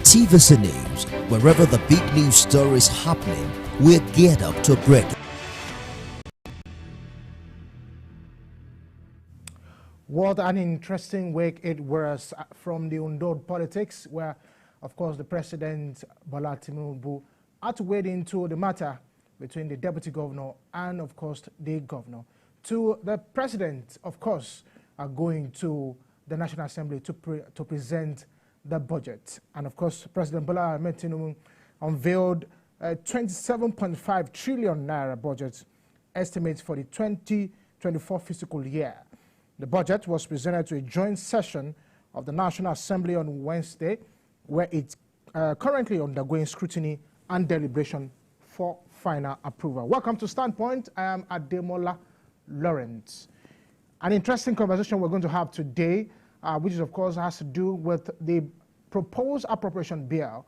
TVC News, wherever the big news story is happening, we're geared up to break it. What an interesting week it was from the undone politics, where, of course, the President Bola Tinubu had to wade into the matter between the Deputy Governor and, of course, the Governor. To the President, of course, are going to the National Assembly to present the budget. And, of course, President Bola Ahmed Tinubu unveiled a 27.5 trillion naira budget estimates for the 2024 fiscal year. The budget was presented to a joint session of the National Assembly on Wednesday, where it's currently undergoing scrutiny and deliberation for final approval. Welcome to Standpoint. I am Ademola Lawrence. An interesting conversation we're going to have today, which is, of course, has to do with the proposed appropriation bill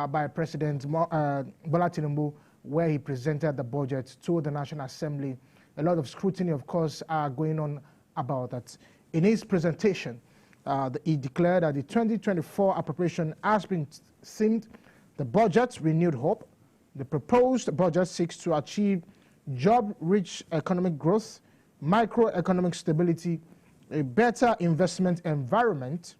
by President Bola Tinubu, where he presented the budget to the National Assembly. A lot of scrutiny, of course, are going on about that. In his presentation, he declared that the 2024 appropriation has been seemed the budget renewed hope. The proposed budget seeks to achieve job-rich economic growth, microeconomic stability, a better investment environment,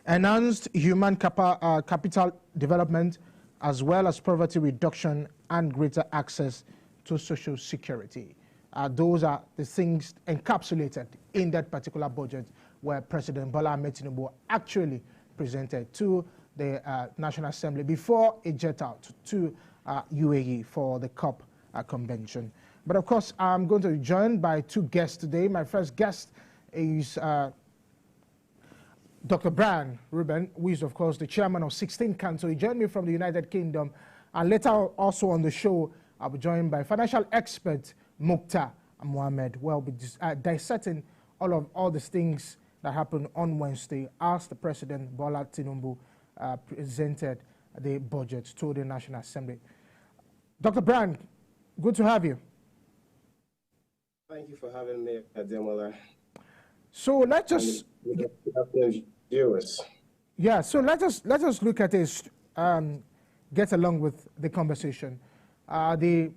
enhanced human capital development, as well as poverty reduction and greater access to social security. Those are the things encapsulated in that particular budget, where President Bola Ahmed Tinubu actually presented to the National Assembly before it jet out to UAE for the COP convention. But of course, I'm going to be joined by two guests today. My first guest is Dr. Brian Ruben, who is, of course, the chairman of 16 Council. He joined me from the United Kingdom. And later also on the show, I'll be joined by financial expert Mukhtar Mohammed. We'll be dissecting all these things that happened on Wednesday as the President Bola Tinubu presented the budget to the National Assembly. Dr. Brian, good to have you. Thank you for having me, Ademola. So let's just viewers. Yeah. So let us look at this. Get along with the conversation. The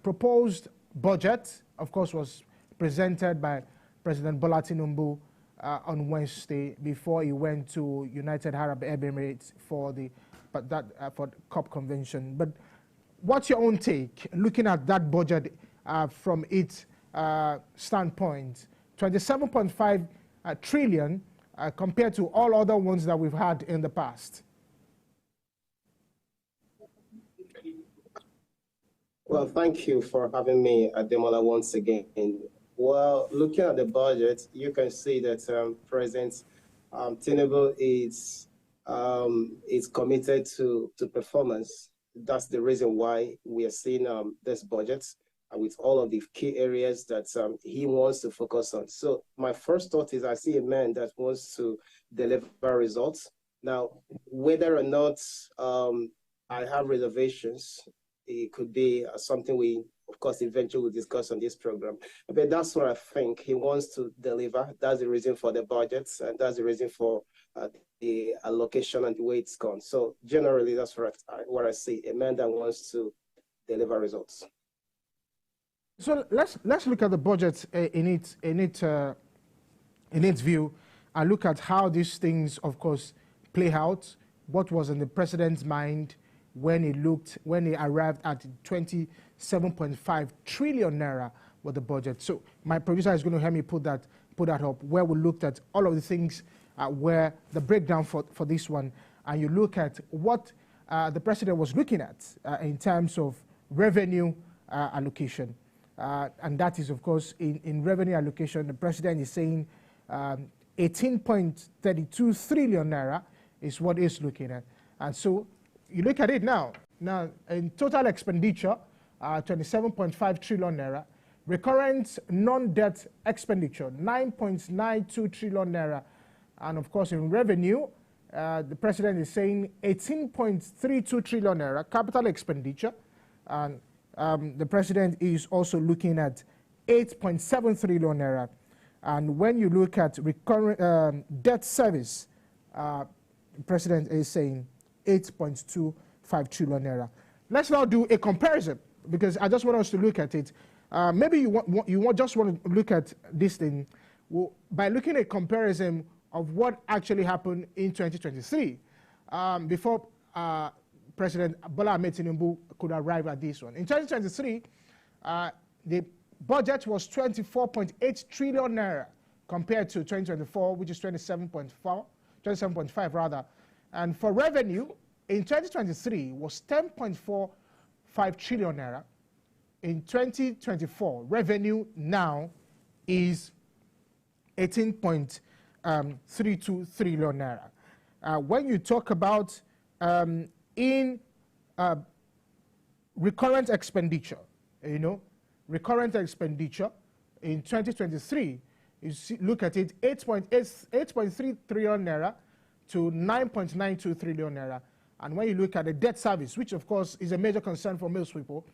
proposed budget, of course, was presented by President Bola Tinubu on Wednesday before he went to United Arab Emirates for the COP convention. But what's your own take, looking at that budget from its standpoint? 27.5 trillion compared to all other ones that we've had in the past. Well, thank you for having me, Ademola, once again. Well, looking at the budget, you can see that President Tinubu is committed to performance. That's the reason why we are seeing this budget with all of the key areas that he wants to focus on. So my first thought is I see a man that wants to deliver results. Now, whether or not I have reservations, it could be something we, of course, eventually will discuss on this program. But that's what I think he wants to deliver. That's the reason for the budgets, and that's the reason for the allocation and the way it's gone. So generally, that's what I see, a man that wants to deliver results. So let's look at the budget in its view, and look at how these things, of course, play out. What was in the president's mind when he arrived at 27.5 trillion naira with the budget. So my producer is going to help me put that up, where we looked at all of the things, where the breakdown for this one, and you look at what the president was looking at in terms of revenue allocation. And that is, of course, in revenue allocation, the president is saying 18.32 trillion naira is what he's looking at. And so you look at it now in total expenditure, 27.5 trillion naira, recurrent non-debt expenditure, 9.92 trillion naira, and of course in revenue, the president is saying 18.32 trillion naira capital expenditure, and the president is also looking at 8.7 trillion naira. And when you look at recurrent debt service, the president is saying 8.25 trillion naira. Let's now do a comparison, because I just want us to look at it. Maybe you just want to look at this thing by looking at a comparison of what actually happened in 2023 before President Bola Ahmed Tinubu could arrive at this one. In 2023, the budget was 24.8 trillion naira compared to 2024, which is 27.5 rather. And for revenue, in 2023 was 10.45 trillion naira. In 2024, revenue now is 18.32 trillion naira. When you talk about recurrent expenditure, recurrent expenditure in 2023, you look at it, 8.3 trillion naira to 9.92 trillion naira. And when you look at the debt service, which of course is a major concern for most people,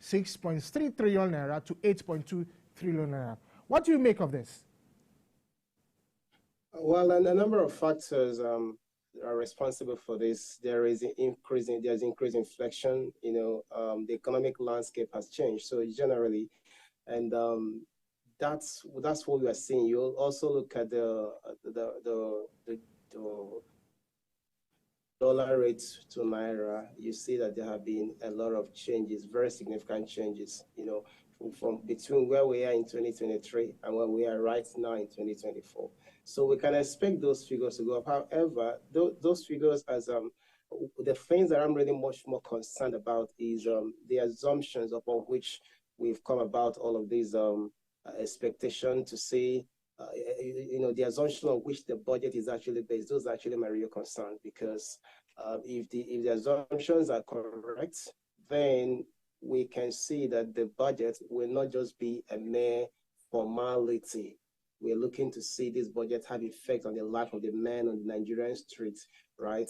6.3 trillion naira to 8.2 trillion naira. What do you make of this? Well, a number of factors are responsible for this. There's increased inflation. The economic landscape has changed. So generally, and that's what we are seeing. You'll also look at the dollar rate to naira. You see that there have been a lot of changes, very significant changes. From between where we are in 2023 and where we are right now in 2024. So we can expect those figures to go up. However, those figures, as the things that I'm really much more concerned about is the assumptions upon which we've come about all of these expectations to see, the assumption on which the budget is actually based. Those are actually my real concern, because if the assumptions are correct, then we can see that the budget will not just be a mere formality. We're looking to see this budget have effect on the life of the men on the Nigerian streets, right?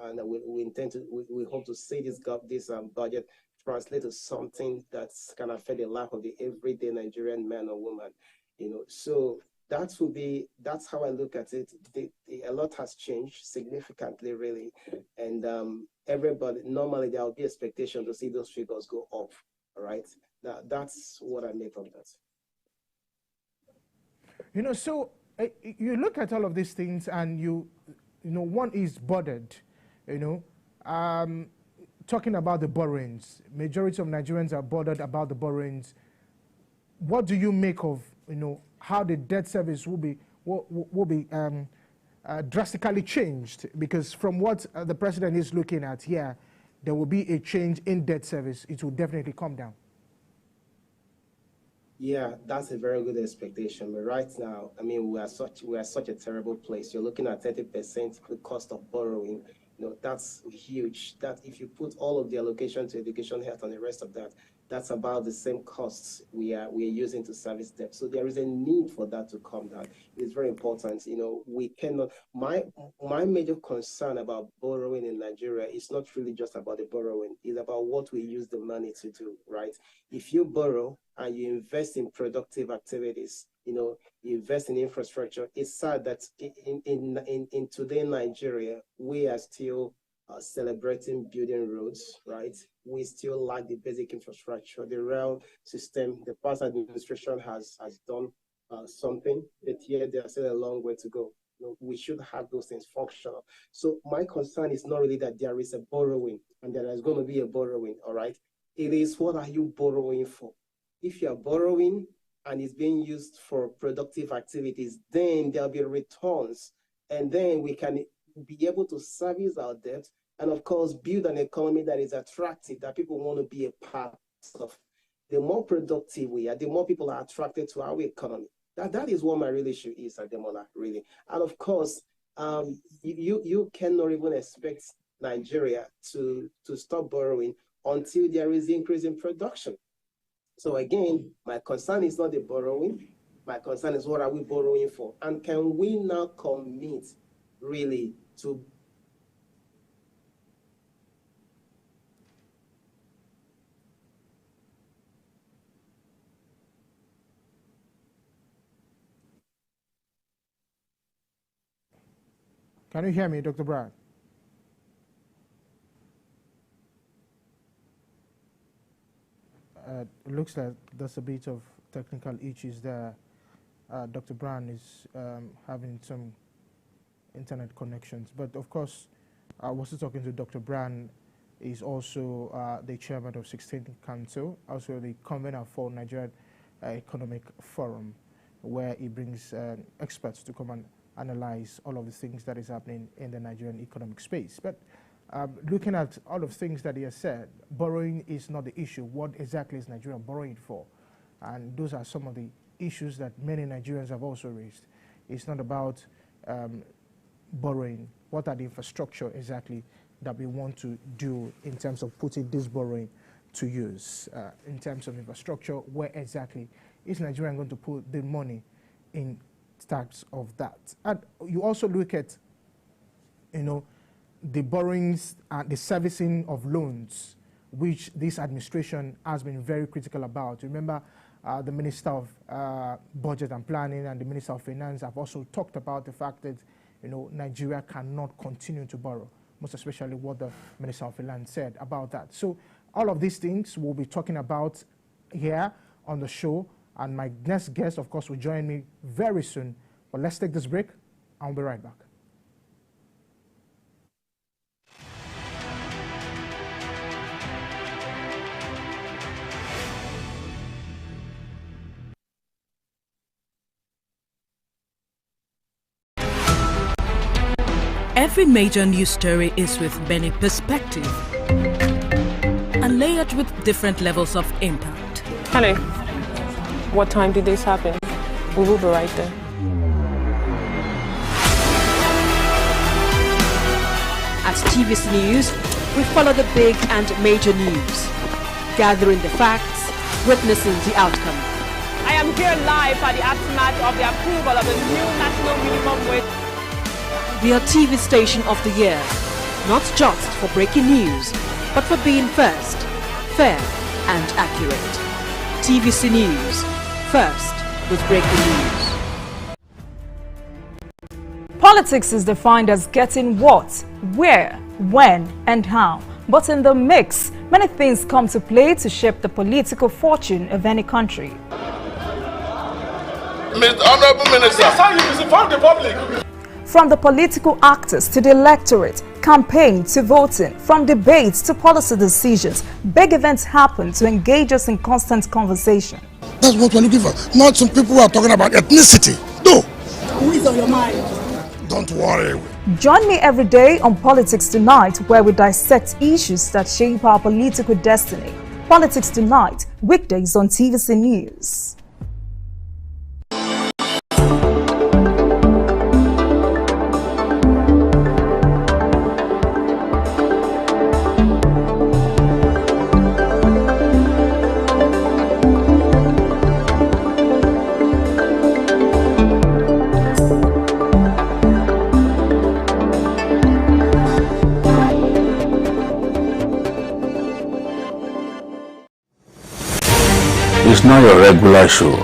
And we hope to see this budget translate to something that's can affect the life of the everyday Nigerian man or woman, So that's how I look at it. A lot has changed significantly, really, and everybody normally there will be expectation to see those figures go up. All right, that's what I make of that. So you look at all of these things, and one is bordered. Talking about the borrowings, majority of Nigerians are bothered about the borrowings. What do you make of how the debt service will be drastically changed? Because from what the president is looking at here, there will be a change in debt service. It will definitely come down. Yeah, that's a very good expectation. But right now, we are such a terrible place. You're looking at 30% the cost of borrowing. That's huge. That if you put all of the allocation to education, health, and the rest of that, that's about the same costs we are using to service debt. So there is a need for that to come down. It's very important. We cannot. My major concern about borrowing in Nigeria is not really just about the borrowing. It's about what we use the money to do. Right? If you borrow and you invest in productive activities, you invest in infrastructure. It's sad that in today Nigeria, we are still celebrating building roads, right? We still lack the basic infrastructure. The rail system, the past administration has done something, but here there's still a long way to go. We should have those things functional. So my concern is not really that there is a borrowing and there is going to be a borrowing, all right? It is, what are you borrowing for? If you are borrowing and it's being used for productive activities, then there'll be returns, and then we can be able to service our debt and, of course, build an economy that is attractive, that people want to be a part of. The more productive we are, the more people are attracted to our economy. That is what my real issue is, Ademola, really. And, of course, you cannot even expect Nigeria to stop borrowing until there is increase in production. So again, my concern is not the borrowing. My concern is, what are we borrowing for? And can we now commit really to Can you hear me, Dr. Brad? It looks like there's a bit of technical issues there. Dr. Brown is having some internet connections. But of course, I was talking to Dr. Brown. Is also the chairman of 16th Council, also the convener for Nigerian Economic Forum, where he brings experts to come and analyze all of the things that is happening in the Nigerian economic space. But looking at all of the things that he has said, borrowing is not the issue. What exactly is Nigeria borrowing for? And those are some of the issues that many Nigerians have also raised. It's not about borrowing. What are the infrastructure exactly that we want to do in terms of putting this borrowing to use? In terms of infrastructure, where exactly is Nigeria going to put the money in terms of that? And you also look at, the borrowings and the servicing of loans, which this administration has been very critical about. Remember, the Minister of Budget and Planning and the Minister of Finance have also talked about the fact that, Nigeria cannot continue to borrow, most especially what the Minister of Finance said about that. So all of these things we'll be talking about here on the show, and my next guest, of course, will join me very soon. But let's take this break. I'll be right back. Every major news story is with many perspectives and layered with different levels of impact. Hello. What time did this happen? We will be right there. At TVC News, we follow the big and major news, gathering the facts, witnessing the outcome. I am here live at the aftermath of the approval of the new national minimum wage. We are TV Station of the Year, not just for breaking news, but for being first, fair and accurate. TVC News, first with breaking news. Politics is defined as getting what, where, when and how. But in the mix, many things come to play to shape the political fortune of any country. Honorable Minister, that's how you misinform the public. From the political actors to the electorate, campaign to voting, from debates to policy decisions, big events happen to engage us in constant conversation. That's what we're looking for. Not some people who are talking about ethnicity. No. Who is on your mind? Don't worry. Join me every day on Politics Tonight, where we dissect issues that shape our political destiny. Politics Tonight, weekdays on TVC News. It's not your regular show.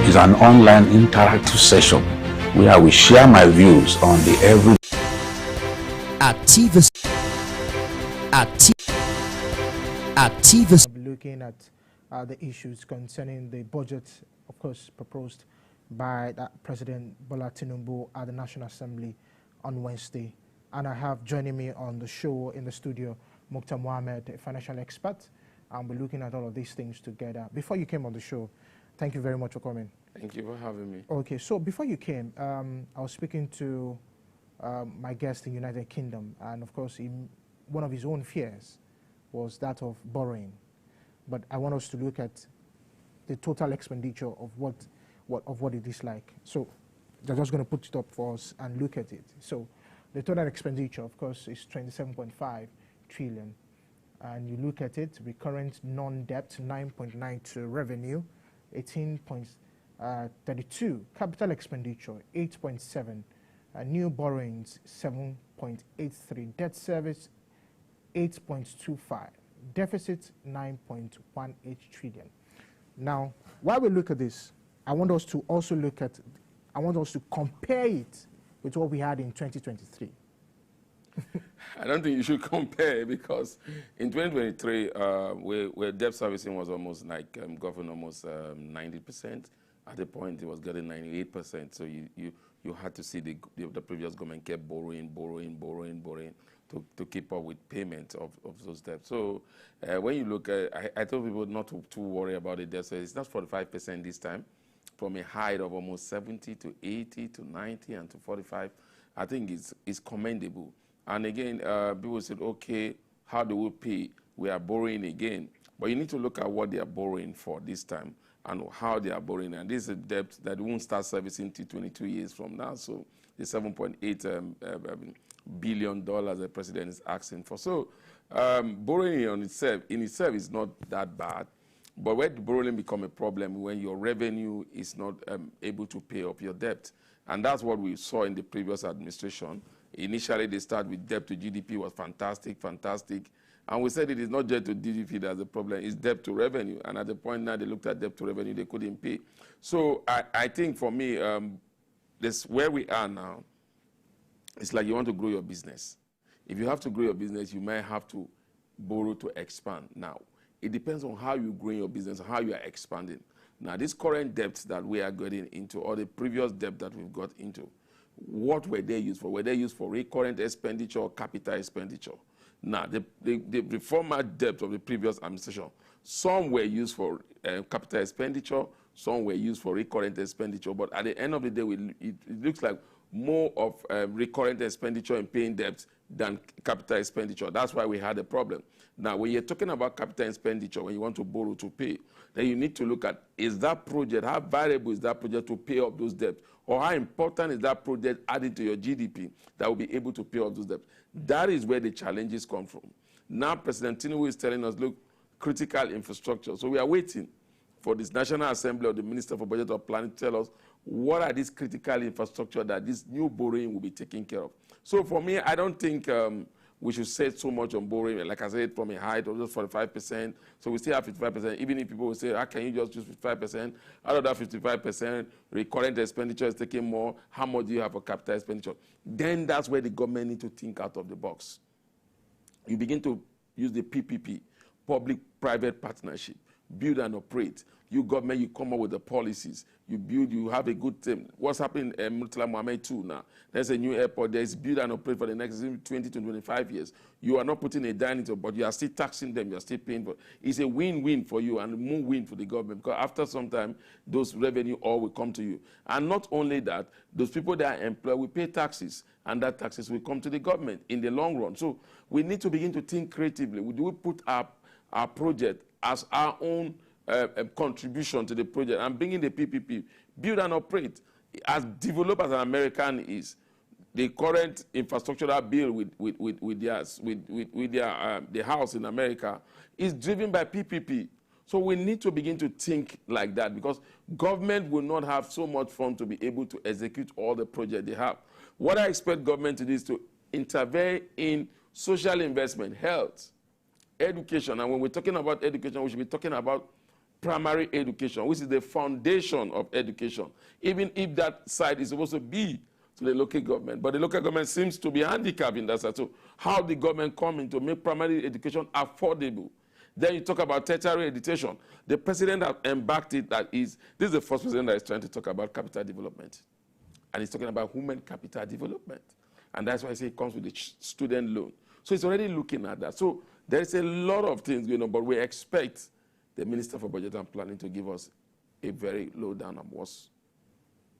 It's an online interactive session where we share my views on the everyday. At TVC. Looking at the issues concerning the budget, of course, proposed by President Bola Tinubu at the National Assembly on Wednesday. And I have joining me on the show in the studio, Mukhtar Mohammed, a financial expert, and we're looking at all of these things together. Before you came on the show, thank you very much for coming. Thank you for having me. Okay, so before you came, I was speaking to my guest in the United Kingdom, and of course, one of his own fears was that of borrowing. But I want us to look at the total expenditure of what it is like. So they're just going to put it up for us and look at it. So the total expenditure, of course, is 27.5 trillion. And you look at it, recurrent non-debt, 9.92, revenue, 18.32, capital expenditure, 8.7, new borrowings, 7.83, debt service, 8.25, deficit, 9.18 trillion. Now, while we look at this, I want us to compare it with what we had in 2023. I don't think you should compare, because in 2023, where debt servicing was almost like governed almost 90%. At the point, it was getting 98%. So you had to see the previous government kept borrowing to keep up with payment of those debts. So when you look at, I told people not to worry about the debt. So it's not 45% this time, from a height of almost 70 to 80 to 90 and to 45. I think it's commendable. And again, people said, okay, how do we pay? We are borrowing again. But you need to look at what they are borrowing for this time and how they are borrowing. And this is a debt that won't start servicing until 22 years from now. So the $7.8 billion the president is asking for. So borrowing in itself is not that bad. But where the borrowing become a problem when your revenue is not able to pay up your debt. And that's what we saw in the previous administration. Initially, they started with debt to GDP was fantastic. And we said it is not debt to GDP that's the problem, it's debt to revenue. And at the point now they looked at debt to revenue, they couldn't pay. So I think for me, this where we are now, it's like you want to grow your business. If you have to grow your business, you might have to borrow to expand. Now, it depends on how you grow your business, how you are expanding. Now, these current debts that we are getting into, or the previous debt that we've got into, what were they used for? Were they used for recurrent expenditure or capital expenditure? Now, the former debt of the previous administration, some were used for capital expenditure, some were used for recurrent expenditure, but at the end of the day, it looks like more of recurrent expenditure and paying debts than capital expenditure. That's why we had a problem. Now, when you're talking about capital expenditure, when you want to borrow to pay, then you need to look at, is that project, how valuable is that project to pay off those debts? Or how important is that project added to your GDP that will be able to pay off those debts? That is where the challenges come from. Now, President Tinubu is telling us, look, critical infrastructure. So we are waiting for this National Assembly or the Minister for Budget or Planning to tell us what are these critical infrastructure that this new borrowing will be taken care of. So for me, I don't think we should say so much on borrowing. Like I said, from a height of just 45%. So we still have 55%. Even if people will say, how can you just use 55%? Out of that 55%, recurrent expenditure is taking more. How much do you have for capital expenditure? Then that's where the government need to think out of the box. You begin to use the PPP, public-private partnership, build and operate. You government, you come up with the policies. You build, you have a good team. What's happening in Murtala Mohammed 2 now? There's a new airport. There's build and operate for the next 20 to 25 years. You are not putting a dime into it, but you are still taxing them. You are still paying for it. It's a win-win for you and more win for the government, because after some time, those revenue all will come to you. And not only that, those people that are employed will pay taxes, and that taxes will come to the government in the long run. So we need to begin to think creatively. Do we put our project as our own contribution to the project and bringing the PPP, build and operate? As developed as an American is, the current infrastructural bill with the house in America is driven by PPP. So we need to begin to think like that, because government will not have so much fund to be able to execute all the projects they have. What I expect government to do is to intervene in social investment, health, education. And when we're talking about education, we should be talking about primary education, which is the foundation of education, even if that side is supposed to be to the local government. But the local government seems to be handicapped in that side. So how the government come in to make primary education affordable? Then you talk about tertiary education. The president has embarked it this is the first president that is trying to talk about capital development. And he's talking about human capital development. And that's why I say it comes with the student loan. So he's already looking at that. So there's a lot of things going on, but we expect the Minister for Budget and Planning to give us a very lowdown on what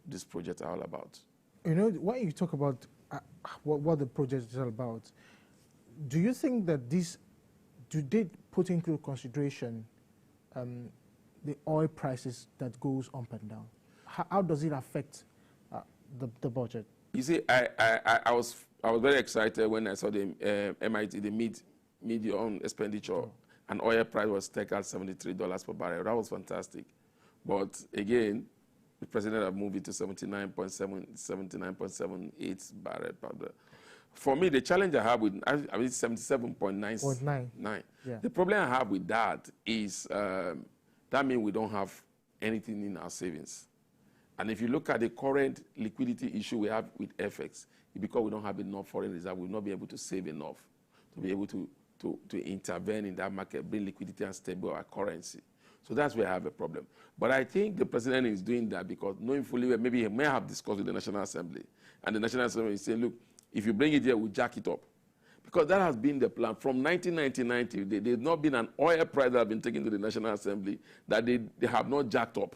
this project are all about. You know, when you talk about what the project is all about, do you think that do they put into consideration the oil prices that goes up and down? How does it affect the budget? You see, I was very excited when I saw the MIT, the median expenditure, and oil price was taken at $73 per barrel. That was fantastic. But again, the president have moved it to 79.78 barrel per barrel. For me, the challenge I have with, I mean, 77.99. Yeah. The problem I have with that is that means we don't have anything in our savings. And if you look at the current liquidity issue we have with FX, because we don't have enough foreign reserve, we will not be able to save enough to be able to intervene in that market, bring liquidity and stable our currency. So that's where I have a problem. But I think the president is doing that because knowing fully well, maybe he may have discussed with the National Assembly. And the National Assembly is saying, look, if you bring it here, we'll jack it up. Because that has been the plan. From 1999, there's not been an oil price that has been taken to the National Assembly that they have not jacked up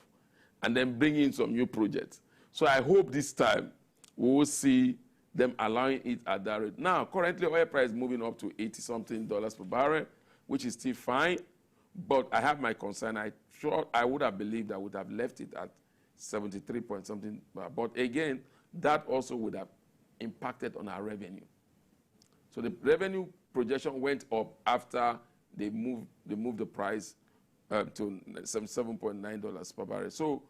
and then bring in some new projects. So I hope this time we will see them allowing it at that rate. Now, currently, oil price is moving up to $80-something per barrel, which is still fine. But I have my concern. I would have believed I would have left it at 73 point something. But again, that also would have impacted on our revenue. So the revenue projection went up after they moved the price to $77.9 per barrel. So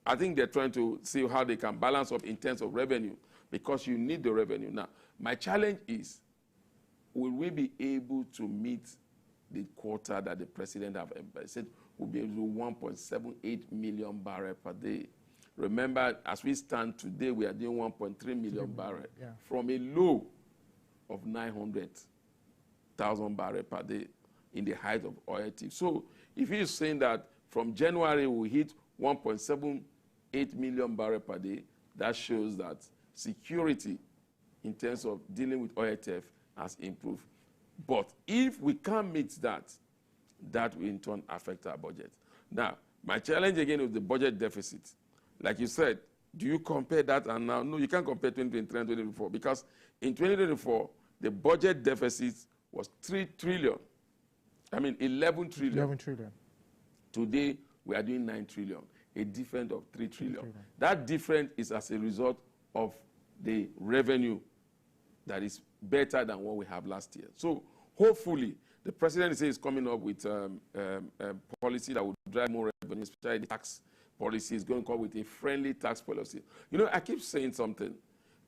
I think they're trying to see how they can balance up in terms of revenue because you need the revenue. Now, my challenge is, will we be able to meet the quota that the president have said will be able to do 1.78 million barrels per day? Remember, as we stand today, we are doing 1.3 million barrels from a low of 900,000 barrels per day in the height of oil thief. So if he's saying that from January we hit 1.78 million barrels per day, that shows that security in terms of dealing with oil theft has improved. But if we can't meet that, that will in turn affect our budget. Now, my challenge again is the budget deficit. Like you said, do you compare that and now? No, you can't compare 2023 and 2024 because in 2024, the budget deficit was 3 trillion. I mean, 11 trillion. 11 trillion. Today, we are doing 9 trillion, a difference of 3 trillion. That difference is as a result of the revenue that is better than what we have last year. So hopefully, the president says he's coming up with policy that will drive more revenue, especially the tax policy. Is going to come with a friendly tax policy. You know, I keep saying something.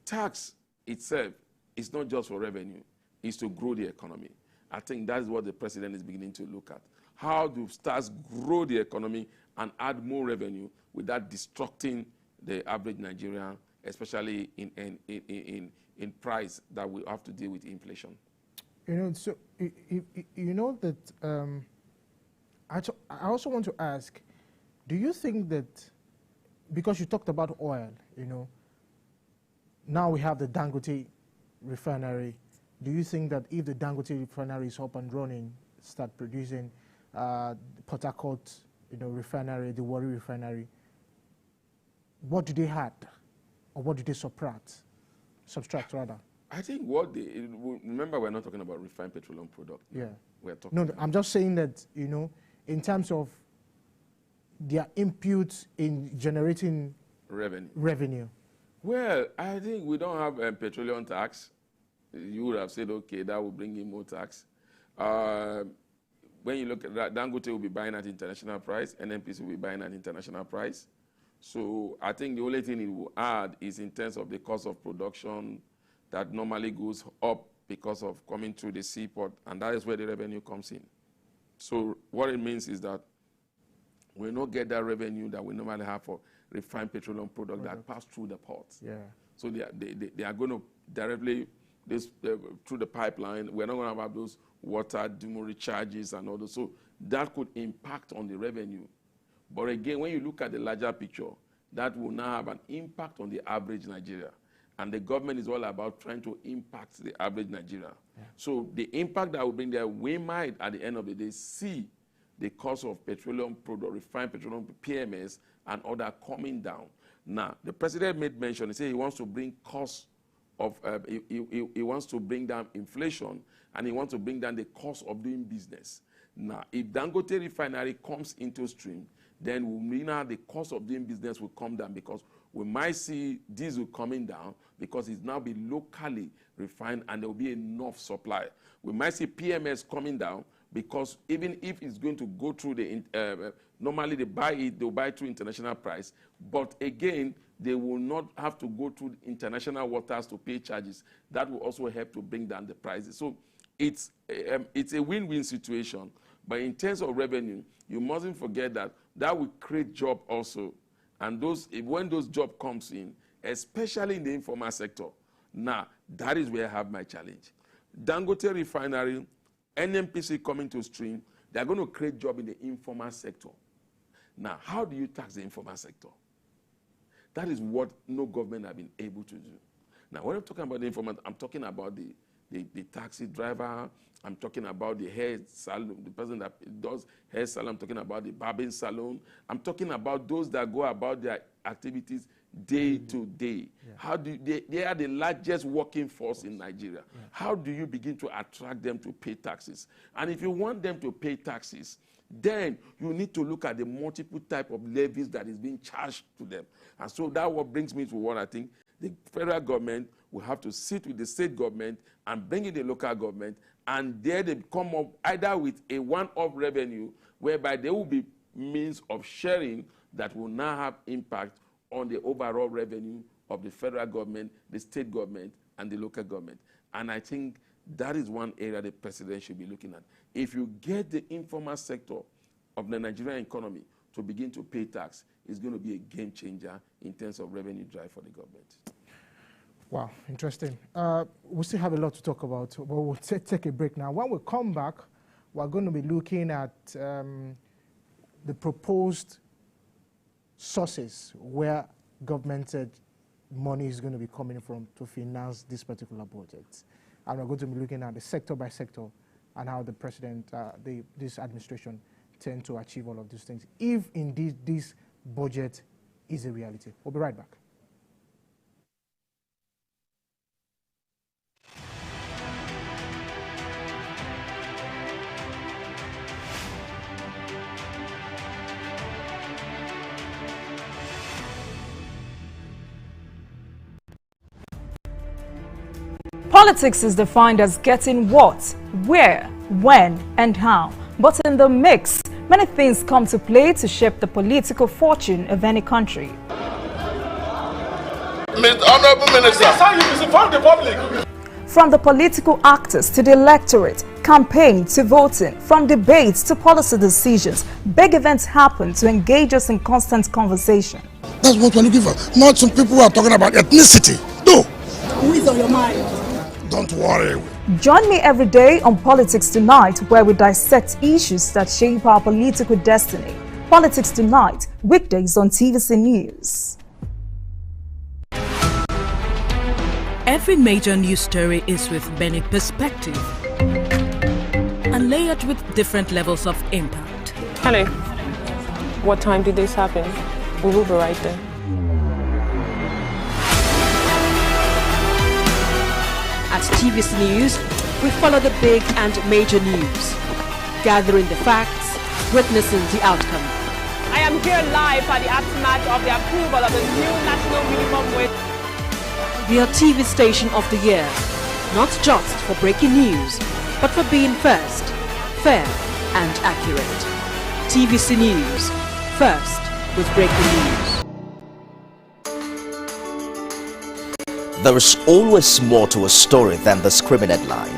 Tax itself is not just for revenue. It's to grow the economy. I think that is what the president is beginning to look at. How do stars grow the economy and add more revenue without destructing the average Nigerian, especially in price that we have to deal with inflation. You know, so you know that I also want to ask, do you think that, because you talked about oil, you know, now we have the Dangote refinery. Do you think that if the Dangote refinery is up and running, start producing Port Harcourt, you know, refinery, the Warri refinery, what do they add, or what do they subtract rather? I think what they, remember, we're not talking about refined petroleum product. Yeah. We're talking. No, I'm just saying that, you know, in terms of their input in generating revenue. Well, I think we don't have petroleum tax. You would have said, okay, that will bring in more tax. When you look at that, Dangote will be buying at international price, NNPC will be buying at international price. So I think the only thing it will add is in terms of the cost of production that normally goes up because of coming through the seaport, and that is where the revenue comes in. So what it means is that we will not get that revenue that we normally have for refined petroleum product that pass through the ports. Yeah. So they are going to directly, through the pipeline, we're not going to have those water demurrage charges and all those. So that could impact on the revenue. But again, when you look at the larger picture, that will now have an impact on the average Nigeria. And the government is all about trying to impact the average Nigeria. Yeah. So the impact that will bring there, we might, at the end of the day, see the cost of petroleum product, refined petroleum, PMS, and other coming down. Now, the president made mention, he said he wants to bring costs of, he wants to bring down inflation, and he wants to bring down the cost of doing business. Now, if Dangote refinery comes into stream, then the cost of doing business will come down, because we might see diesel coming down because it's now be locally refined and there will be enough supply. We might see PMS coming down because even if it's going to go through the, normally they'll buy through international price, but again, they will not have to go through international waters to pay charges. That will also help to bring down the prices. So it's a win-win situation. But in terms of revenue, you mustn't forget that will create job also. And when those jobs comes in, especially in the informal sector, now that is where I have my challenge. Dangote Refinery, NNPC coming to stream, they're going to create jobs in the informal sector. Now, how do you tax the informal sector? That is what no government has been able to do. Now, when I'm talking about the informal, I'm talking about the taxi driver, I'm talking about the hair salon, the person that does hair salon, I'm talking about the barbering salon, I'm talking about those that go about their activities day to day. Yeah. How do they are the largest working force in Nigeria. Yeah. How do you begin to attract them to pay taxes? And if you want them to pay taxes, then you need to look at the multiple type of levies that is being charged to them. And so that what brings me to what I think the federal government will have to sit with the state government and bring in the local government, and there they come up either with a one-off revenue whereby there will be means of sharing that will now have impact on the overall revenue of the federal government, the state government, and the local government. And I think that is one area the president should be looking at. If you get the informal sector of the Nigerian economy to begin to pay tax, it's going to be a game changer in terms of revenue drive for the government. Wow, interesting. We still have a lot to talk about, but we'll take a break now. When we come back, we're going to be looking at the proposed sources where government money is going to be coming from to finance this particular project. And we're going to be looking at the sector by sector and how the president, this administration tend to achieve all of these things, if indeed this budget is a reality. We'll be right back. Politics is defined as getting what, where, when, and how. But in the mix, many things come to play to shape the political fortune of any country. Honorable Minister, that's how you misinform the public. From the political actors to the electorate, campaign to voting, from debates to policy decisions, big events happen to engage us in constant conversation. That's what we're looking for. Not some people who are talking about ethnicity. No. Who is on your mind? Don't worry. Join me every day on Politics Tonight, where we dissect issues that shape our political destiny. Politics Tonight, weekdays on TVC News. Every major news story is with many perspective and layered with different levels of impact. Hello. What time did this happen? We will be right there. At TVC News, we follow the big and major news, gathering the facts, witnessing the outcome. I am here live at the aftermath of the approval of the new national minimum wage. We are TV Station of the Year, not just for breaking news, but for being first, fair and accurate. TVC News, first with breaking news. There is always more to a story than the screaming headline.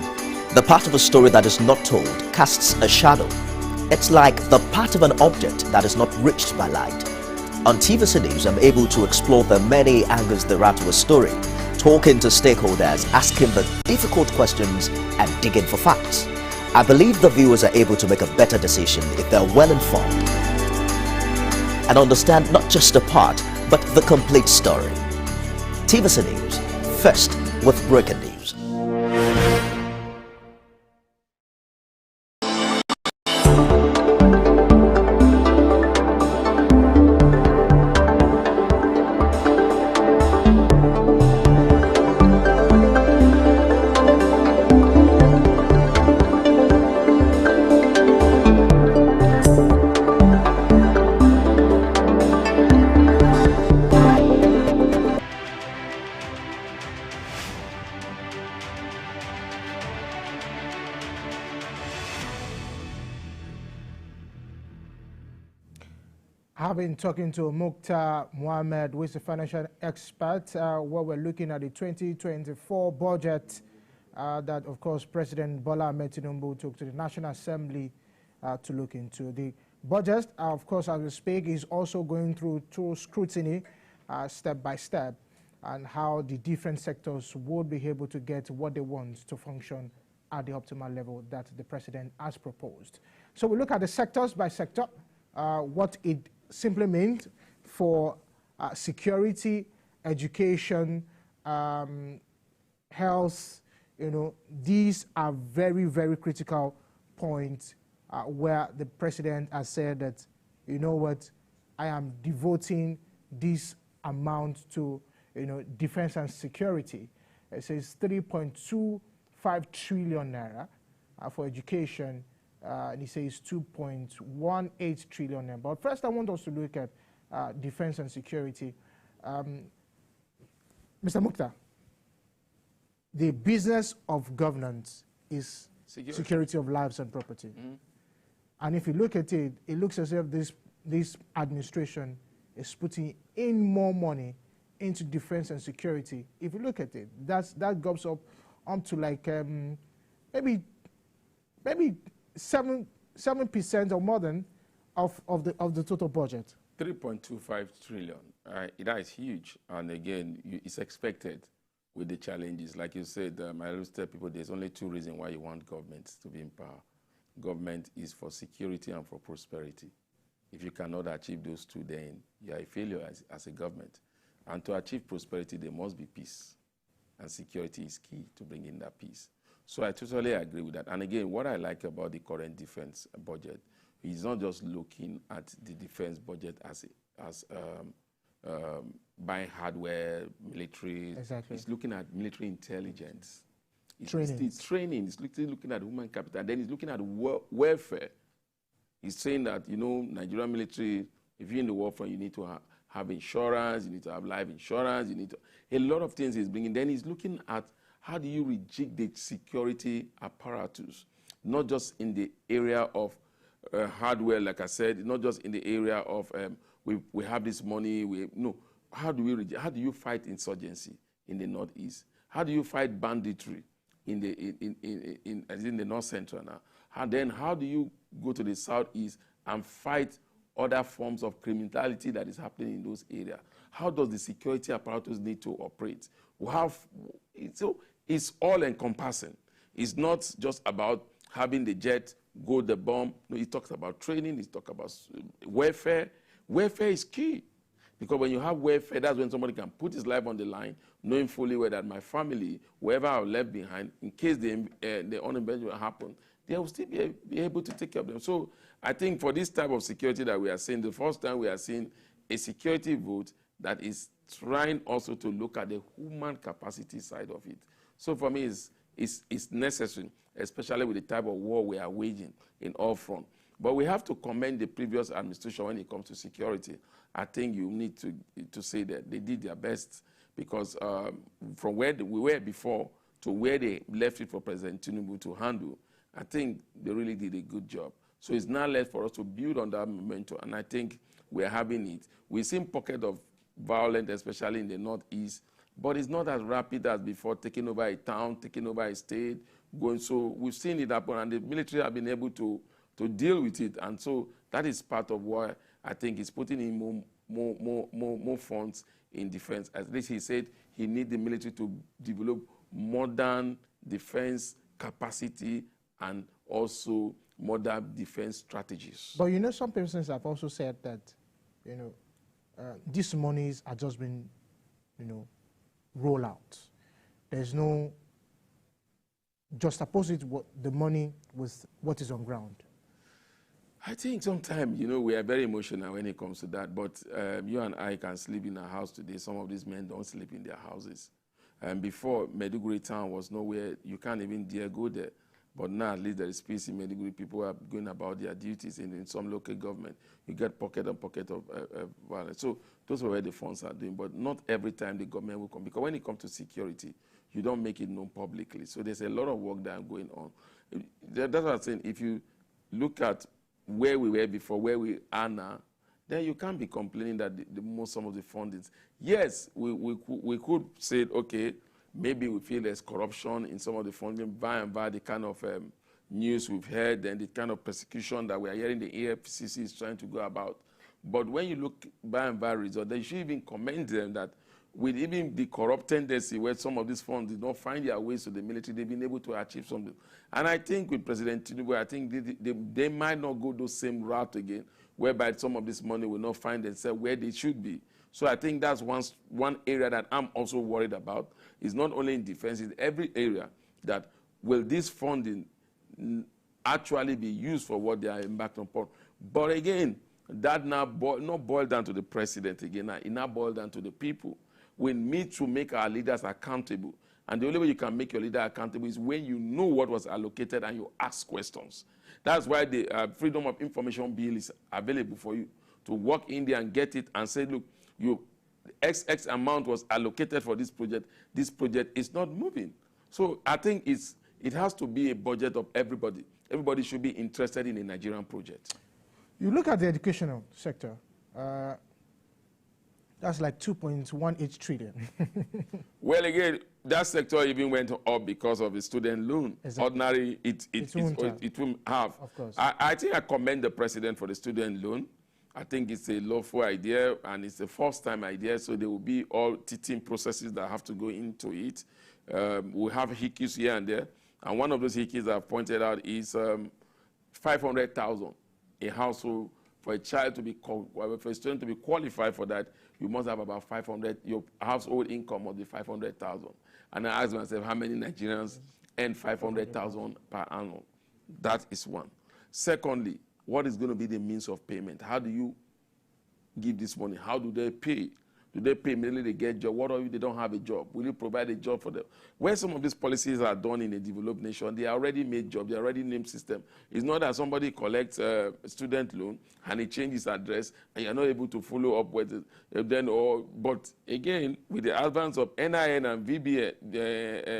The part of a story that is not told casts a shadow. It's like the part of an object that is not reached by light. On TVC News, I'm able to explore the many angles there are to a story, talking to stakeholders, asking the difficult questions, and digging for facts. I believe the viewers are able to make a better decision if they're well informed and understand not just a part, but the complete story. TVC News, first with breaking news. I've been talking to Mukhtar Mohammed, who is a financial expert, where we're looking at the 2024 budget that, of course, President Bola Ahmed Tinubu took to the National Assembly to look into. The budget, of course, as we speak, is also going through scrutiny step by step, and how the different sectors would be able to get what they want to function at the optimal level that the president has proposed. So we look at the sectors by sector, what it simply means for security, education, health. These are very, very critical points where the president has said that, you know what, I am devoting this amount to, defense and security. It says 3.25 trillion naira for education, and he says 2.18 trillion naira. But first, I want us to look at defense and security. Mr. Mukhtar, the business of governance is security of lives and property. And if you look at it, it looks as if this administration is putting in more money into defense and security. If you look at it, that goes up to like maybe 7% or more than of the total budget. 3.25 trillion. That is huge, and again, it's expected with the challenges. Like you said, I always tell people there's only two reasons why you want government to be in power. Government is for security and for prosperity. If you cannot achieve those two, then you are a failure as a government. And to achieve prosperity, there must be peace. And security is key to bring in that peace. So I totally agree with that. And again, what I like about the current defense budget is not just looking at the defense budget as buying hardware, military. Exactly. It's looking at military intelligence. Training. It's training. It's looking at human capital. And then it's looking at welfare. He's saying that, Nigerian military, if you're in the warfare, you need to have insurance, you need to have life insurance, you need to, a lot of things he's bringing. Then he's looking at how do you rejig the security apparatus, not just in the area of hardware, like I said, not just in the area of we have this money. How do you fight insurgency in the Northeast? How do you fight banditry in the North Central now? How do you go to the Southeast and fight other forms of criminality that is happening in those areas? How does the security apparatus need to operate? So it's all encompassing. It's not just about having the jet, go the bomb. No, he talks about training. He talks about welfare. Welfare is key. Because when you have welfare, that's when somebody can put his life on the line, knowing fully well that my family, wherever I left behind, in case the unemployment will happen, they will still be able to take care of them. So I think for this type of security that we are seeing, the first time we are seeing a security vote that is trying also to look at the human capacity side of it. So for me, it's necessary, especially with the type of war we are waging in all fronts. But we have to commend the previous administration when it comes to security. I think you need to say that they did their best, because from where we were before to where they left it for President Tinubu to handle, I think they really did a good job. So it's now left for us to build on that momentum, and I think we're having it. We've seen pockets of violence, especially in the Northeast, but it's not as rapid as before, taking over a town, taking over a state, going. So we've seen it happen, and the military have been able to deal with it, and so that is part of why I think he's putting in more funds in defense. At least he said he needs the military to develop modern defense capacity and also modern defense strategies. But some persons have also said that, these monies are just been, roll out. There's no juxtapose the money with what is on ground. I think sometimes, we are very emotional when it comes to that, but you and I can sleep in our house today. Some of these men don't sleep in their houses. Before, Maiduguri town was nowhere, you can't even dare go there. But now, at least there is peace in Maiduguri. People are going about their duties in some local government. You get pocket and pocket of violence. So those are where the funds are doing, but not every time the government will come. Because when it comes to security, you don't make it known publicly. So there's a lot of work that is going on. That's what I'm saying. If you look at where we were before, where we are now, then you can't be complaining that some of the fundings. Yes, we could say, okay, maybe we feel there's corruption in some of the funding, by and by the kind of news we've heard and the kind of persecution that we are hearing the AFCC is trying to go about. But when you look by and by results, they should even commend them that with even the corrupt tendency where some of these funds did not find their ways to the military, they've been able to achieve something. And I think with President Tinubu, I think they might not go the same route again, whereby some of this money will not find themselves where they should be. So I think that's one area that I'm also worried about. It's not only in defense, it's every area that will this funding actually be used for what they are embarked upon. But again, that now not boiled down to the president again, it now boiled down to the people. We need to make our leaders accountable. And the only way you can make your leader accountable is when you know what was allocated and you ask questions. That's why the Freedom of Information Bill is available for you to walk in there and get it and say, look, X amount was allocated for this project. This project is not moving. So I think it has to be a budget of everybody. Everybody should be interested in a Nigerian project. You look at the educational sector, that's like 2.18 trillion. Well, again, that sector even went up because of the student loan. Exactly. Ordinary, it won't have. Of course. I think I commend the president for the student loan. I think it's a lawful idea, and it's a first-time idea, so there will be all teaching processes that have to go into it. We have hiccups here and there, and one of those hiccups I've pointed out is 500,000 a household. For a child to be, for a student to be qualified for that, you must have about 500, your household income must be 500,000. And I ask myself, how many Nigerians earn 500,000 per annum? That is one. Secondly, what is going to be the means of payment? How do you give this money? How do they pay? Do they pay immediately they get a job? What if they don't have a job? Will you provide a job for them? Where some of these policies are done in a developed nation, they already made jobs, they already named system. It's not that somebody collects a student loan and he changes address and you're not able to follow up with it. But again, with the advance of NIN and BVN,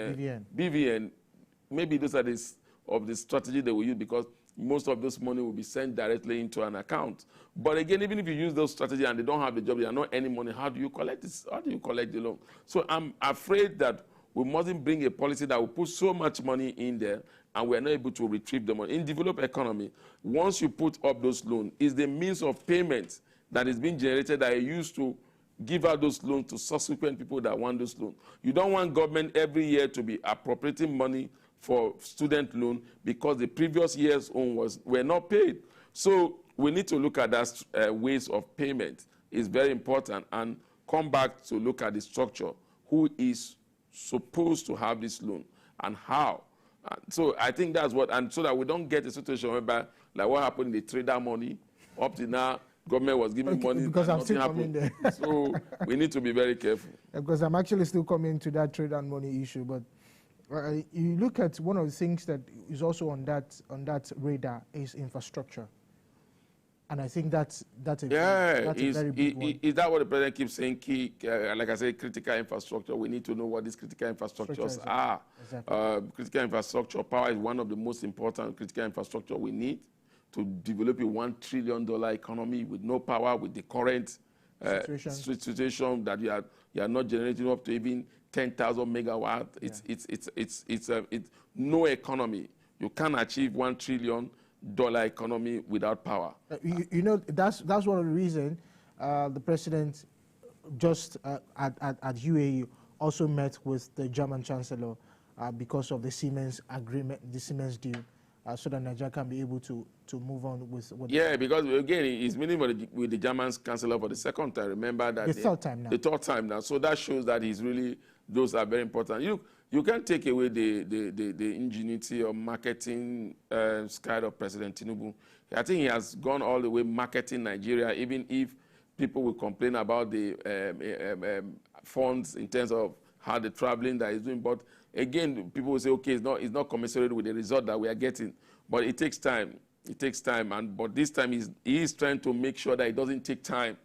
maybe those are the strategy they will use because most of this money will be sent directly into an account. But again, even if you use those strategies and they don't have the job, they are not any money, how do you collect this? How do you collect the loan? So I'm afraid that we mustn't bring a policy that will put so much money in there and we're not able to retrieve the money. In developed economy, once you put up those loans, it's the means of payment that is being generated that are used to give out those loans to subsequent people that want those loans. You don't want government every year to be appropriating money for student loan because the previous year's own were not paid. So we need to look at that ways of payment. It's very important, and come back to look at the structure. Who is supposed to have this loan and how? So I think that's what, and so that we don't get a situation whereby, like what happened in the trader money, up to now, government was giving money because I'm still coming there. So we need to be very careful. Because I'm actually still coming to that trade and money issue, but you look at one of the things that is also on that radar is infrastructure, and I think that's a very big one. Is that what the president keeps saying? Key, like I said, critical infrastructure. We need to know what these critical infrastructures are. Exactly. Critical infrastructure, power is one of the most important critical infrastructure we need to develop a $1 trillion economy with no power, with the current situation that you are not generating up to even 10,000 megawatts. It's no economy. You can't achieve $1 trillion economy without power. You know, that's one of the reasons the president just at UAE also met with the German Chancellor because of the Siemens agreement, the Siemens deal, so that Nigeria can be able to move on with because again, he's meeting with the German Chancellor for the second time. Remember that the third time now. So that shows that he's really, those are very important. You can't take away the ingenuity or marketing style of President Tinubu. I think he has gone all the way marketing Nigeria, even if people will complain about the funds in terms of how the traveling that he's doing. But again, people will say, okay, it's not commensurate with the result that we are getting. But it takes time. It takes time. But this time he is trying to make sure that it doesn't take time.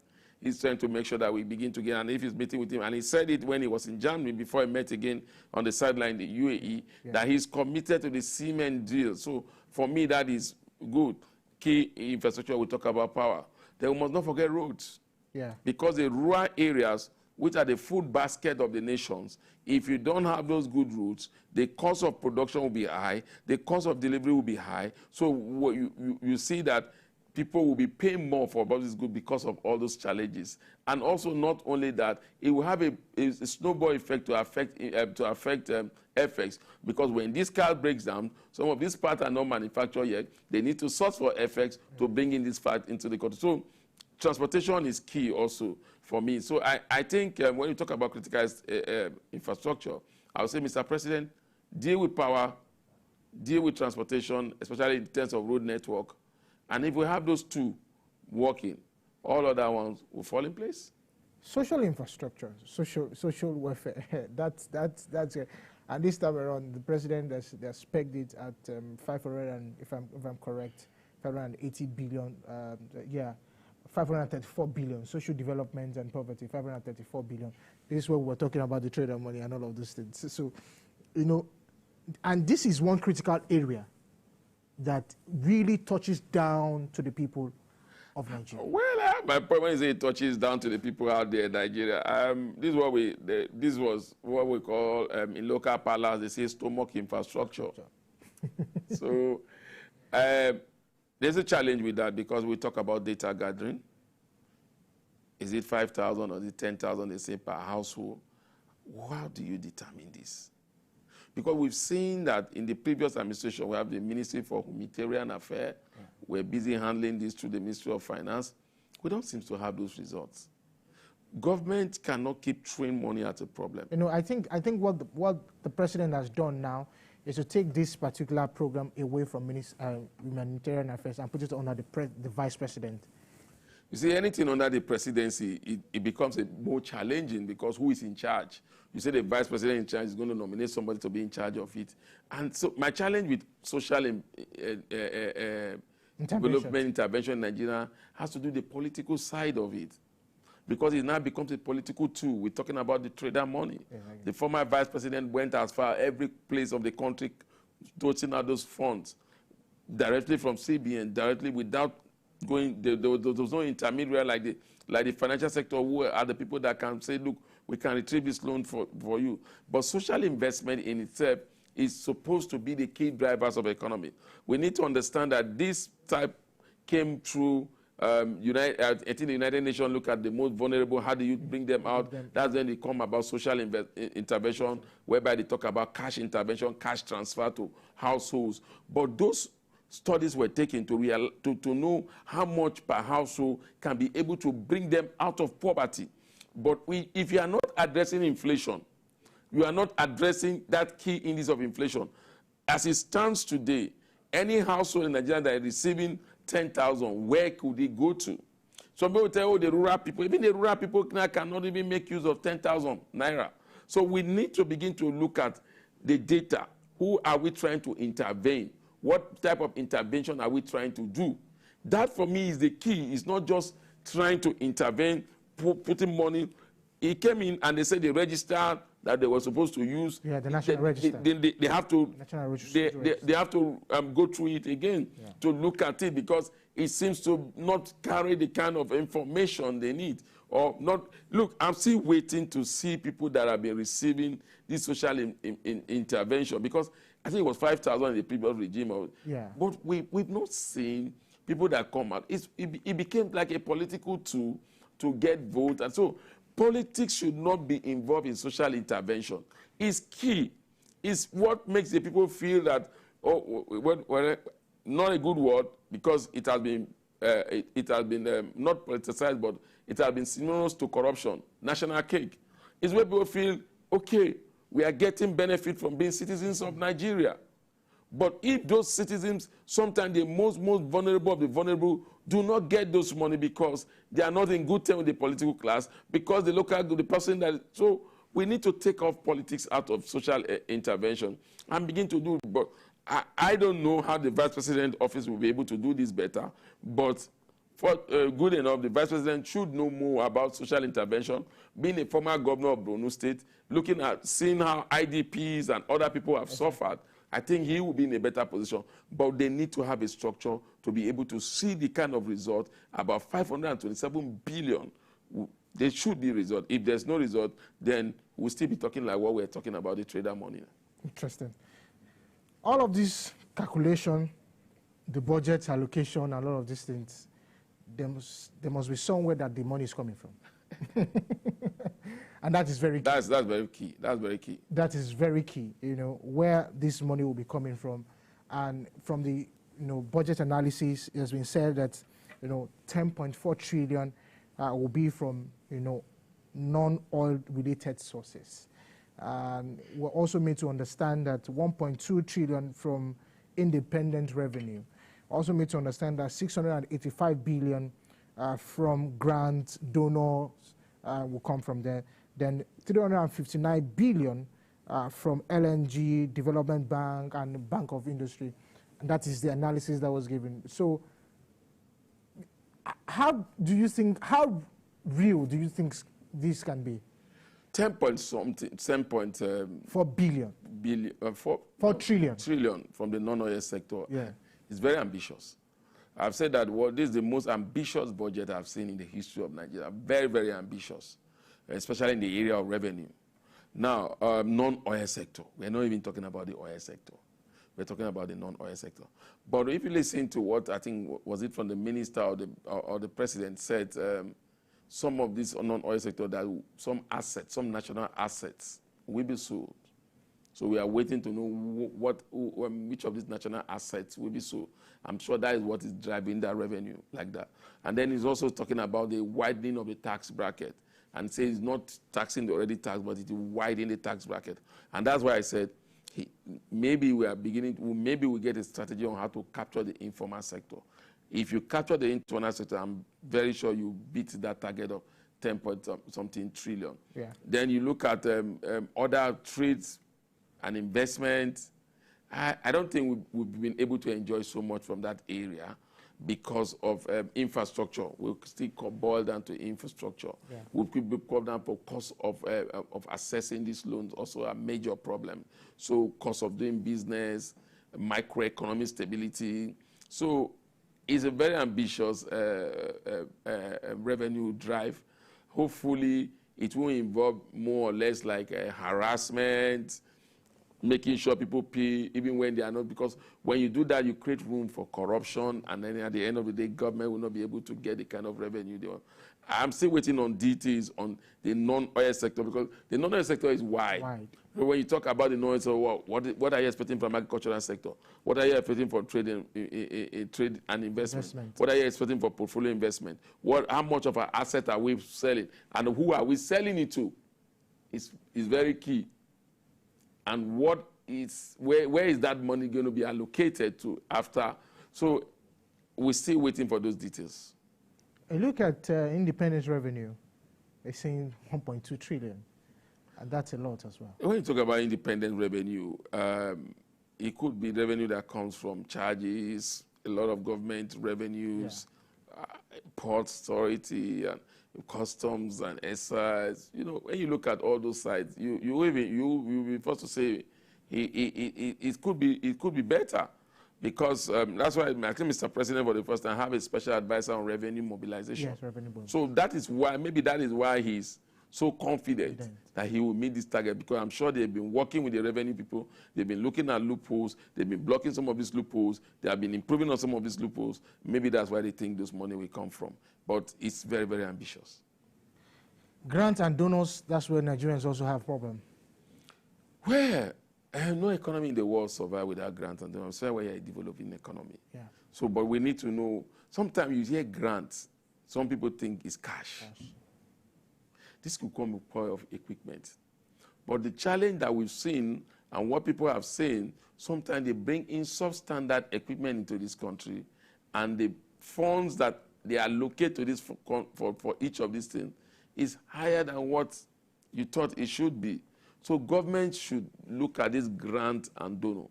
He's trying to make sure that we begin to get, and if he's meeting with him, and he said it when he was in Germany before he met again on the sideline, the UAE, that he's committed to the Siemens deal. So for me, that is good. Key infrastructure, we talk about power. Then we must not forget roads. Yeah. Because the rural areas which are the food basket of the nations, if you don't have those good routes, the cost of production will be high, the cost of delivery will be high. So you see that people will be paying more for about this good because of all those challenges. And also, not only that, it will have a snowball effect to affect FX, because when this car breaks down, some of these parts are not manufactured yet. They need to source for FX to bring in this part into the country. So transportation is key also for me. So I think when you talk about critical infrastructure, I would say, Mr. President, deal with power, deal with transportation, especially in terms of road network. And if we have those two working, all other ones will fall in place. Social infrastructure, social welfare, that's it. And this time around, the president has pegged it at 500, and if I'm correct, 580 billion, 534 billion, social development and poverty, 534 billion. This is where we're talking about the trade of money and all of those things. So, you know, and this is one critical area that really touches down to the people of Nigeria. Well, my point when you say it touches down to the people out there in Nigeria, this was what we call in local parlance, they say stomach infrastructure. So there's a challenge with that, because we talk about data gathering. Is it 5,000 or is it 10,000 they say per household? How do you determine this? Because we've seen that in the previous administration, we have the Ministry for Humanitarian Affairs. Yeah. We're busy handling this through the Ministry of Finance. We don't seem to have those results. Government cannot keep throwing money at a problem. You know, I think what the president has done now is to take this particular program away from Humanitarian Affairs and put it under the vice president. You see, anything under the presidency, it becomes more challenging, because who is in charge? You say the vice president in charge is going to nominate somebody to be in charge of it. And so my challenge with social development intervention in Nigeria has to do with the political side of it. Because it now becomes a political tool. We're talking about the trader money. Yeah, the former vice president went as far every place of the country toting out those funds directly from CBN, directly without going, there was no intermediary like the financial sector, who are the people that can say, look, we can retrieve this loan for you. But social investment in itself is supposed to be the key drivers of the economy. We need to understand that this type came through I think the United Nations look at the most vulnerable, how do you bring them out? That's when they come about social intervention, whereby they talk about cash intervention, cash transfer to households. But those studies were taken to know how much per household can be able to bring them out of poverty. But if you are not addressing inflation, you are not addressing that key index of inflation. As it stands today, any household in Nigeria that is receiving 10,000, where could it go to? Some people tell, oh, the rural people, even the rural people now cannot even make use of 10,000 naira. So we need to begin to look at the data. Who are we trying to intervene? What type of intervention are we trying to do? That for me is the key. It's not just trying to intervene, putting money. It came in and they said the register that they were supposed to use. Yeah, the national register. They have to. They have to go through it again to look at it, because it seems to not carry the kind of information they need, or not. Look, I'm still waiting to see people that have been receiving this social intervention, because I think it was 5,000 in the previous regime. But we've not seen people that come out. It became like a political tool to get votes, and so politics should not be involved in social intervention. It's key. It's what makes the people feel that, not a good word, because it has been not politicized, but it has been synonymous to corruption, national cake. It's where people feel, okay, we are getting benefit from being citizens of Nigeria. But if those citizens, sometimes the most vulnerable of the vulnerable, do not get those money because they are not in good terms with the political class, because the person that, so we need to take off politics out of social intervention and begin to do, but I don't know how the Vice President office will be able to do this better, but for good enough, the Vice President should know more about social intervention. Being a former governor of Borno State, looking at, seeing how IDPs and other people have suffered, I think he will be in a better position. But they need to have a structure to be able to see the kind of result. About 527 billion There should be result. If there's no result, then we'll still be talking like what we're talking about, the trader money. Interesting. All of this calculation, the budget allocation, and all of these things, there must be somewhere that the money is coming from. And that is very key. That's very key. That's very key. That is very key, where this money will be coming from. And from the budget analysis, it has been said that 10.4 trillion will be from non-oil related sources. We're also made to understand that 1.2 trillion from independent revenue. Also made to understand that 685 billion from grant donors will come from there. Then 359 billion from LNG, Development Bank, and Bank of Industry. And that is the analysis that was given. So how real do you think this can be? 4 billion. 4 trillion. Trillion from the non-oil sector. Yeah. It's very ambitious. I've said that this is the most ambitious budget I've seen in the history of Nigeria. Very, very ambitious, especially in the area of revenue. Now, non-oil sector. We're not even talking about the oil sector. We're talking about the non-oil sector. But if you listen to what I think, was it from the minister or the president said, some of this non-oil sector, that some assets, some national assets will be sold. So we are waiting to know which of these national assets will be sold. I'm sure that is what is driving that revenue like that. And then he's also talking about the widening of the tax bracket, and says it's not taxing the already taxed, but it will widen the tax bracket. And that's why I said maybe we get a strategy on how to capture the informal sector. If you capture the informal sector, I'm very sure you beat that target of 10-point-something trillion. Yeah. Then you look at other trades and investment. I don't think we've been able to enjoy so much from that area because of infrastructure. We'll still boil down to infrastructure. Yeah. We'll come down for cost of assessing these loans, also a major problem. So cost of doing business, microeconomic stability. So it's a very ambitious revenue drive. Hopefully it will involve more or less like harassment, making sure people pay even when they are not, because when you do that, you create room for corruption, and then at the end of the day, government will not be able to get the kind of revenue they want. I'm still waiting on details on the non-oil sector, because the non-oil sector is wide. So when you talk about the non-oil sector, what are you expecting from agricultural sector? What are you expecting for trade and investment? What are you expecting for portfolio investment? How much of our assets are we selling? And who are we selling it to? It's very key. And where is that money going to be allocated to after? So we're still waiting for those details. A look at independent revenue, they're saying 1.2 trillion, and that's a lot as well. When you talk about independent revenue, it could be revenue that comes from charges, a lot of government revenues, port authority, and customs and excise. When you look at all those sides, you'll be forced to say it could be better, because that's why I think Mr. President for the first time have a special advisor on revenue mobilization. Yes, revenue bonus. So that is why he's so confident that he will meet this target, because I'm sure they've been working with the revenue people. They've been looking at loopholes. They've been blocking some of these loopholes. They have been improving on some of these loopholes. Maybe that's why they think this money will come from. But it's very, very ambitious. Grants and donors, that's where Nigerians also have problem. Well, no economy in the world survive without grants and donors. So we're a developing economy. Yeah. So, but we need to know, sometimes you hear grants, some people think it's cash. This could come with point of equipment. But the challenge that we've seen and what people have seen, sometimes they bring in substandard equipment into this country, and the funds that they allocate to this for each of these things is higher than what you thought it should be. So government should look at this grant and donor.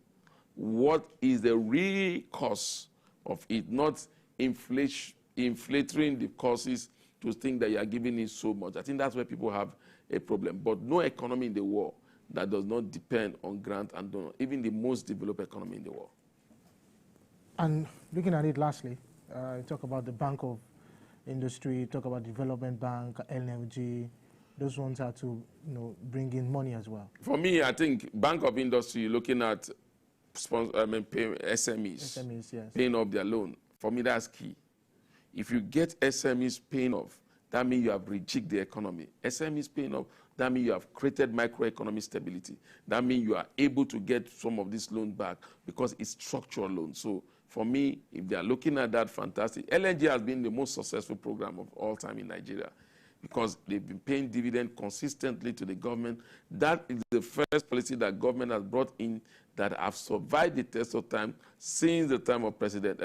What is the real cost of it, not inflating the costs to think that you are giving it so much. I think that's where people have a problem. But no economy in the world that does not depend on grant and donor, even the most developed economy in the world. And looking at it lastly, talk about the Bank of industry, talk about development bank, LNG. Those ones are to, bring in money as well. For me, I think Bank of Industry, looking at SMEs, yes. paying off their loan. For me, that's key. If you get SMEs paying off, that means you have rejigged the economy. SMEs paying off, that means you have created microeconomic stability. That means you are able to get some of this loan back because it's structural loan. So for me, if they are looking at that, fantastic. LNG has been the most successful program of all time in Nigeria because they've been paying dividend consistently to the government. That is the first policy that government has brought in that have survived the test of time since the time of President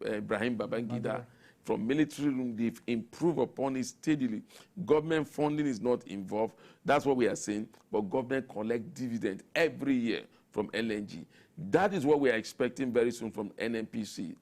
Ibrahim Babangida. From military room, they've improved upon it steadily. Government funding is not involved. That's what we are saying. But government collect dividend every year from LNG. That is what we are expecting very soon from NNPC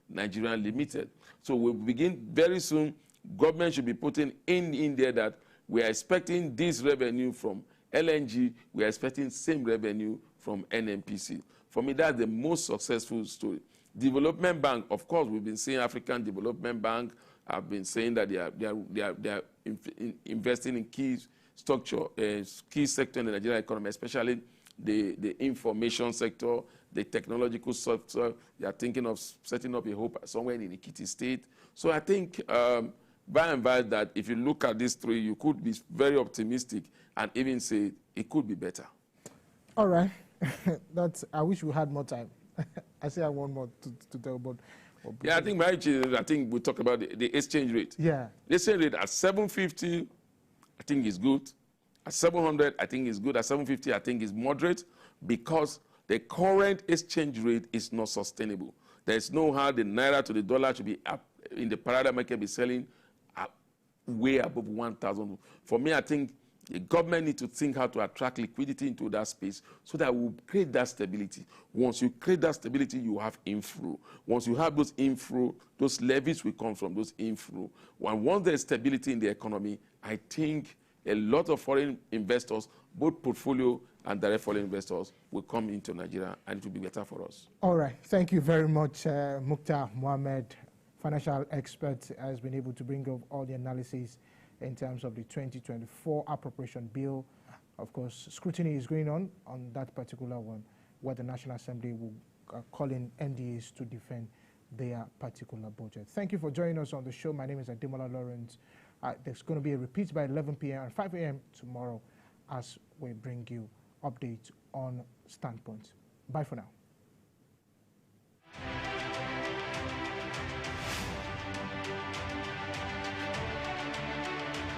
Nigeria Limited. So we'll begin very soon. Government should be putting in there that we are expecting this revenue from LNG. We are expecting same revenue from NNPC. For me, that's the most successful story. Development Bank, of course, we've been seeing African Development Bank. I've been saying that they are investing in key structure, key sector in the Nigerian economy, especially the information sector, the technological sector. They are thinking of setting up a hub somewhere in Ikiti State. So I think, by and by, that if you look at these three, you could be very optimistic and even say it could be better. All right. I wish we had more time. I say I want more to tell about. Yeah, I think we talk about the exchange rate. Yeah. The exchange rate at 750, I think is good. At 700, I think is good. At 750, I think is moderate because the current exchange rate is not sustainable. There is no how the naira to the dollar should be up in the parallel market, be selling way above 1,000. For me, I think the government needs to think how to attract liquidity into that space so that we'll create that stability. Once you create that stability, you have inflow. Once you have those inflow, those levies will come from those inflow. And once there's stability in the economy, I think a lot of foreign investors, both portfolio and direct foreign investors, will come into Nigeria, and it will be better for us. All right. Thank you very much, Mukhtar Mohammed, financial expert, has been able to bring up all the analysis in terms of the 2024 appropriation bill. Of course, scrutiny is going on that particular one, where the National Assembly will call in NDAs to defend their particular budget. Thank you for joining us on the show. My name is Ademola Lawrence. There's going to be a repeat by 11 p.m. and 5 a.m. tomorrow as we bring you updates on Standpoint. Bye for now.